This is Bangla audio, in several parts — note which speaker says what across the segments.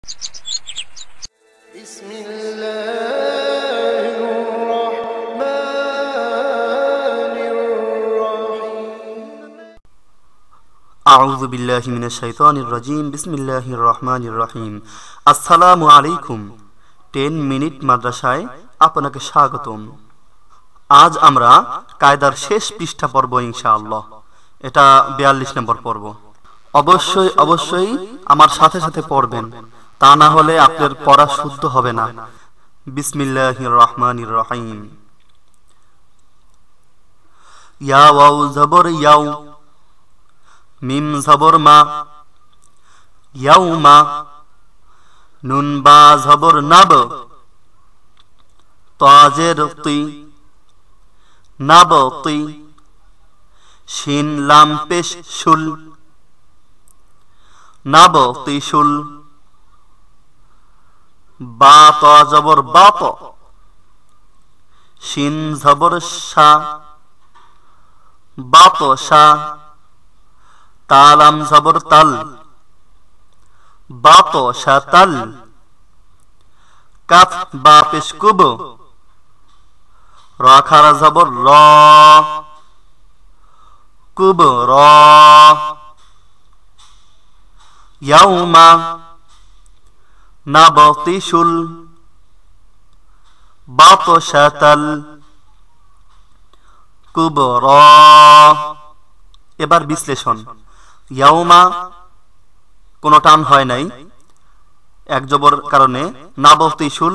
Speaker 1: আউযু বিল্লাহি মিনাশ শাইতানির রাজীম। বিসমিল্লাহির রহমানির রহিম। আসসালামু আলাইকুম। 10 মিনিট মাদ্রাসায় আপনাকে স্বাগতম। আজ আমরা কায়দার শেষ পৃষ্ঠা পড়ব ইনশাআল্লাহ। এটা 42 নম্বর পর্ব। অবশ্যই আমার সাথে সাথে পড়বেন, তা না হলে আপনার পড়া শুদ্ধ হবে না। বিসমিল্লাহির রহমানির রহিম। ইয়া ওয়াও জবর ইয়াও, মিম জবর মা, ইয়াউমা। নুন বা জবর নাব, তাজের তি, নাবতি। শিন লাম পেশ শুল, নাবতিশুল। বা ত জবর বাত, শিন জবর শা, বাতশা। তালাম জবর তাল, বাতশাতাল। কাফ বা পেশ কুব, রা খারা জবর র, কুব র। ইয়াউমা, নাবতিশুল, বাতশাতাল, কুবরা। এবার বিশ্লেষণ। ইয়াউমা কোনো টান হয় নাই, এক জবর কারণে। নাবতিশুল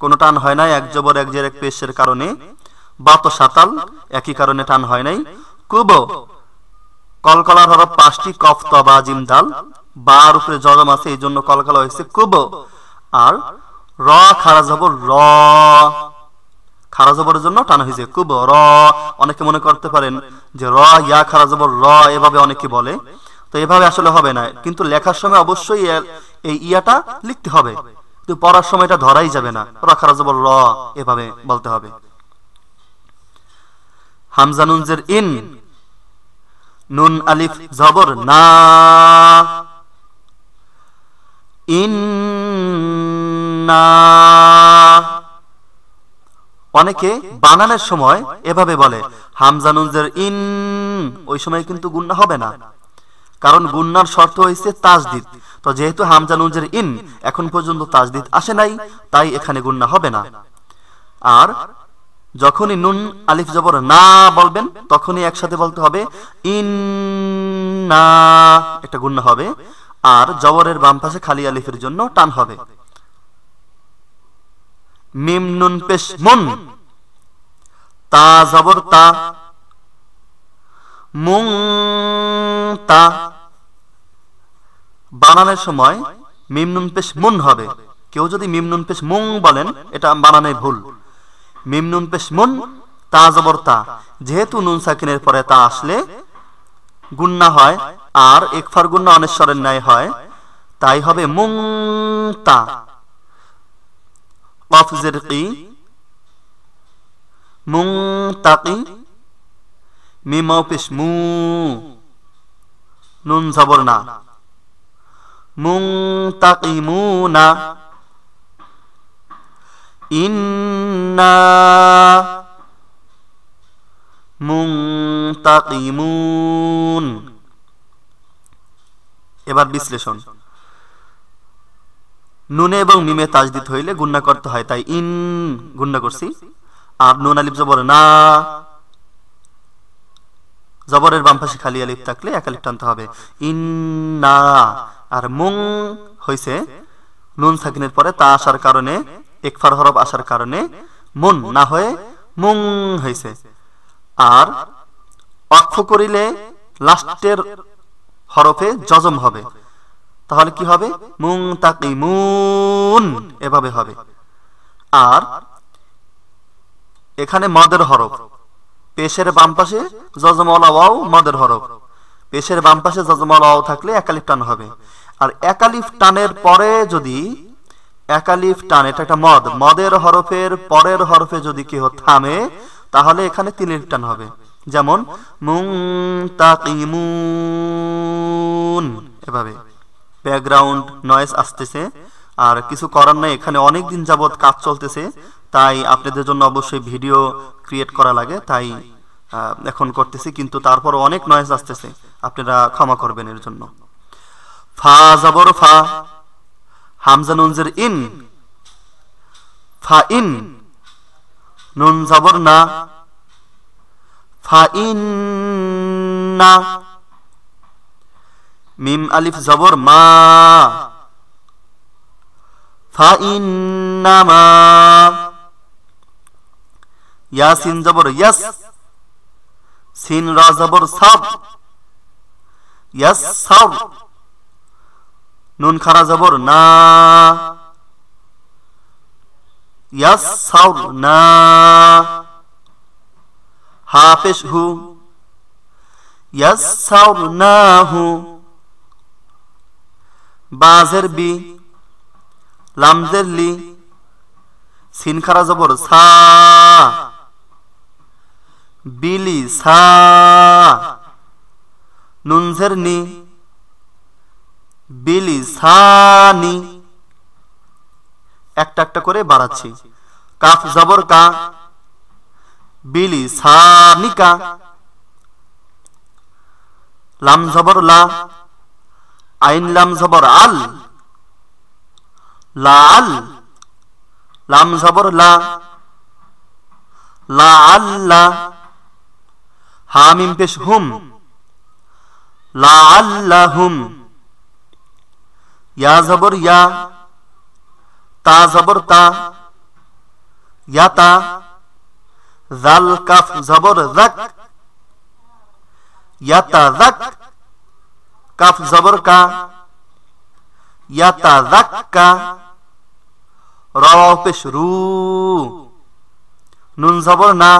Speaker 1: কোনো টান হয় নাই, এক জবর এক জের এক পেশের কারণে। বাতশাতাল একই কারণে টান হয় নাই। কুব কলকলার হরফ 5টি, কফ ত বা জিম দাল। বার উপরে জজম আছে, এই জন্য কলকলা হয়েছে কুব। আর র খারা জবর র, খারা জবরের জন্য টান হয়েছে কুব র। অনেকে মনে করতে পারেন যে র ইয়া খারা জবর র, এভাবে অনেকে বলে। তো এভাবে আসলে হবে না, কিন্তু লেখার সময় অবশ্যই এই ইয়াটা লিখতে হবে, কিন্তু পড়ার সময় এটা ধরাই যাবে না। র খারা জবর র এভাবে বলতে হবে। হামজা নুন জের ইন, নুন আলিফ জবর না, ইন্না। অনেকে বানানের সময় এভাবে বলে হামজা নুন জের ইন, ওই সময় কিন্তু গুন্না হবে না, কারণ গুন্নার শর্ত হয়েছে তাজদিদ। তো যেহেতু হামজা নুন জের ইন এখন পর্যন্ত তাজদিদ আসে নাই, তাই এখানে গুন্না হবে না। আর যখনই নুন আলিফ জবর না বলবেন, তখনই একসাথে বলতে হবে ইন্না, একটা গুন্না হবে। আর জবরের বাম পাশে খালি আলিফের জন্য টান হবে। মিম নুন পেশ মুন, তা জবর তা, মুং তা। বানানের সময় মিম নুন পেশ মুন হবে। কেউ যদি মিম নুন পেশ মুং বলেন, এটা বানানে ভুল। মিম নুন পেশ মুন, তা জবর তা। যেহেতু নুন সাকিনের পরে তা আসলে গুন্না হয়, আর ইকফার গুন্না অনেশ্বরের ন্যায় হয়, তাই হবে মুং তা। কফ জের কি, মুং তাকি। মিম পেশ মু, নুন জবর না, মুং তাকিমুনা। ইন্না মুনতাকিমুন। এবার বিশ্লেষণ। নুনে এবং মিমে তাজদিদ হইলে গুন্না করতে হয়, তাই ইন গুন্না করছি। আর নুন আলিফ জবর না, জবরের বাম পাশে খালি আলিফ থাকলে এক আলিফ টানতে হবে, ইন্না। আর মুং হইছে নুন সাকিনের পরে তা আসার কারণে, ইকফার হরফ আসার কারণে মুন না হয়ে মুং হইছে। আর ওয়াকফ করিলে লাস্টের হরফে জজম হবে, তাহলে কি হবে মুনতাকিমুন, এভাবে হবে। আর এখানে মদের হরফ, পেশের বাম পাশে জজমওয়ালা ওয়াও মদের হরফ। পেশের বাম পাশে জজমওয়ালা ওয়াও থাকলে এক আলিফ টান হবে। আর এক আলিফ টানের পরে যদি এক আলিফ টান, এটা একটা মদ, মদের হরফের পরের হরফে যদি কেউ থামে, তাহলে এখানে 3 আলিফ টান হবে। যেমন মুনতাকিমুন, এভাবে। ব্যাকগ্রাউন্ড নয়েজ আসতেছে, আর কিছু করার নাই, এখানে অনেক দিন যাবত কাজ চলতেছে, তাই আপনাদের জন্য অবশ্যই ভিডিও ক্রিয়েট করা লাগে, তাই এখন করতেছি, কিন্তু তারপর অনেক নয়েজ আসতেছে, আপনারা ক্ষমা করবেন এর জন্য। ফা জবর ফা, হামজা নুন জের ইন, ফা ইন, নুন জবর না, ফা ইন না, মিম আলিফ জবর মা, ফা ইন না মা, ইয়া সিন জবর ইয়াস, সিন রা জবর সাব, ইয়াস সাব, নুন খারা জবর না, ইয়াস সাব না, হা পেশ হু, ইয়াস সাব না হু, বাজের বি, লামজের লি, সিন খারা জবর সা, বিলি সা, নুনজের নি, বিলি সানি, একটা একটা করে বাড়াচ্ছি। কাফ জবর কা, বিলি সানিকা, লাম জবর লা, আইন লাম জবর আল, লাল, লাম জবর লা, লা আল্লা, হামিম পেশ হুম, লা আল্লাহুম, ইয়া জবর ইয়া, তা জবর তা, ইয়াতা, জাল কাফ জবর যাক, ইয়াতা যাক, কাফ জবর কা, ইয়াতা যাক্কা, রা পেশ রু, নুন জবর না,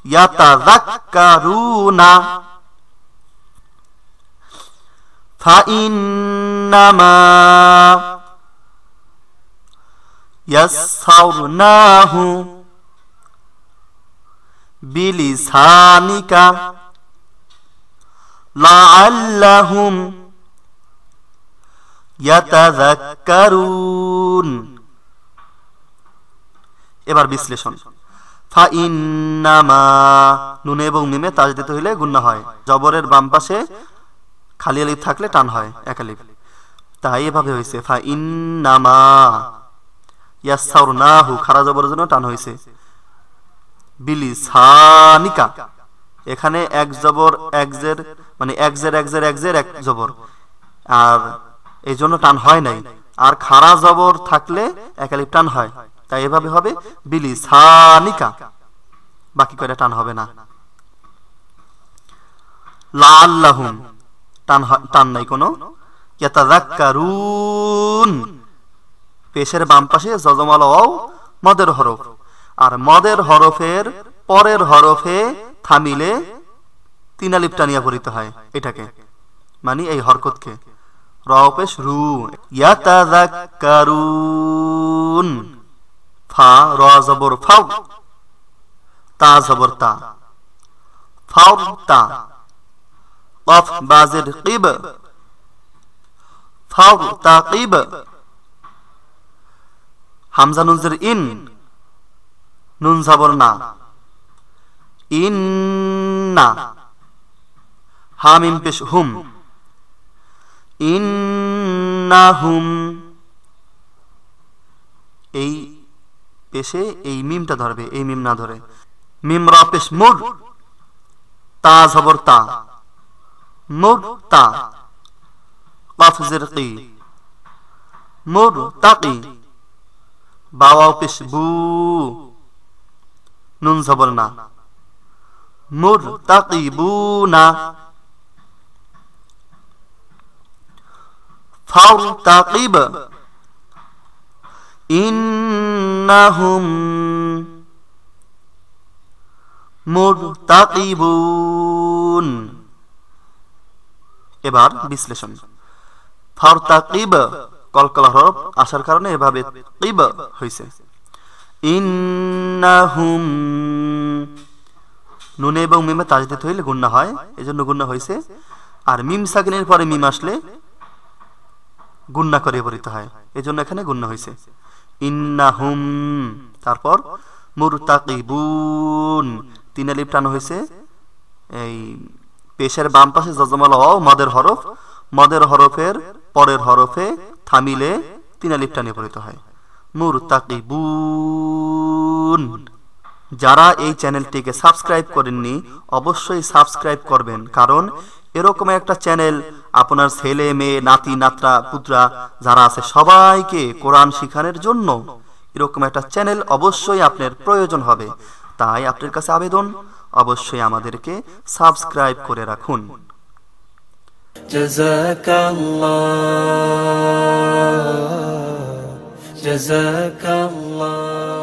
Speaker 1: ইয়াতা যাক্কারুনা, ফা ইন্নামা ইয়াসসারনাহু বিলিসানিকা লাআল্লাহুম ইয়াতাযাক্কারুন। এবার বিশ্লেষণ। ফা ইন্নামা, নুনে এবং মিমে তাজদিদ হইলে গুণনা হয়, জবরের বাম পাশে খালি আলিফ থাকলে টান হয় এক আলিফ, তাই এভাবে হয়েছে ফা ইন্নামা। ইয়াসসারনাহু খারা জবরের জন্য টান হয়েছে। বিলিসানিকা, এখানে এক জবর এক জের, মানে এক জের এক জের এক জের এক জবর, আর এই জন্য টান হয় নাই, আর খারা জবর থাকলে এক আলিফ টান হয়, তাই এভাবে হবে বিলিসানিকা, বাকি কয়টা টান হবে না। লাআল্লাহুম টান নাই কোনো। ইয়াতাযাক্কারুন, পেশের বাম পাশে যজমাল ওয়াও মদের হরফ, আর মদের হরফের পরের হরফে থামিলে তিন আলিফ টানিয়া পড়িতে হয়, এটাকে মানে এই হরকতকে। র পেশ রু, ইয়াতাযাক্কারুন, ফা র জবর ফাও, তা জবর তা, ফাও তা, কফ বাজের কিব, ফাও তাকিব, হামজা নুন জের ইন, নুন জবর না, ইন্না, হা মিম পেশ হুম, ইন্নাহুম, এই পেশে এই মিমটা ধরবে, এই মিম না ধরে। মিম রা পেশ মুর, তা জবর তা, মুর তা, কফ জের কি, মুর তাকি, বাওয়াও পেশ বু, নুন জবর না, মুর তাকিবুনা, ফাও তাকিব, ইন্নাহুম মুরতাকিবুন। এবার বিশ্লেষণ। ফাও তাকিব কলকলা হরফ আসার কারণে এভাবে কিব হইছে। ইন্নাহুম, নুনে এবং মিমে তাজদিদ হইলে গুণনা হয়, এজন্য গুণনা হইছে। আর মিম সাকিনের পরে মিম আসলে গুন্না করে পড়িতে হয়, এজন্য এখানে গুন্না হয়েছে। ইন্নাহুম, তারপর মুরতাকিবুন, 3 আলিফ টান হয়েছে এই পেশের বাম পাশে যজমাল অ মদের হরফ, মদের হরফের পরের হরফে থামিলে 3 আলিফ টানে পড়িতে হয়, মুরতাকিবুন। যারা এই চ্যানেলটিকে সাবস্ক্রাইব করেননি অবশ্যই সাবস্ক্রাইব করবেন, কারণ এরকম একটা চ্যানেল আপনার ছেলে মেয়ে নাতি নাতরা পুত্রা যারা আছে সবাইকে কোরআন শিখানোর জন্য এরকম একটা চ্যানেল অবশ্যই আপনার প্রয়োজন হবে। তাই আপনার কাছে আবেদন, অবশ্যই আমাদেরকে সাবস্ক্রাইব করে রাখুন।
Speaker 2: জাযাকাল্লাহ।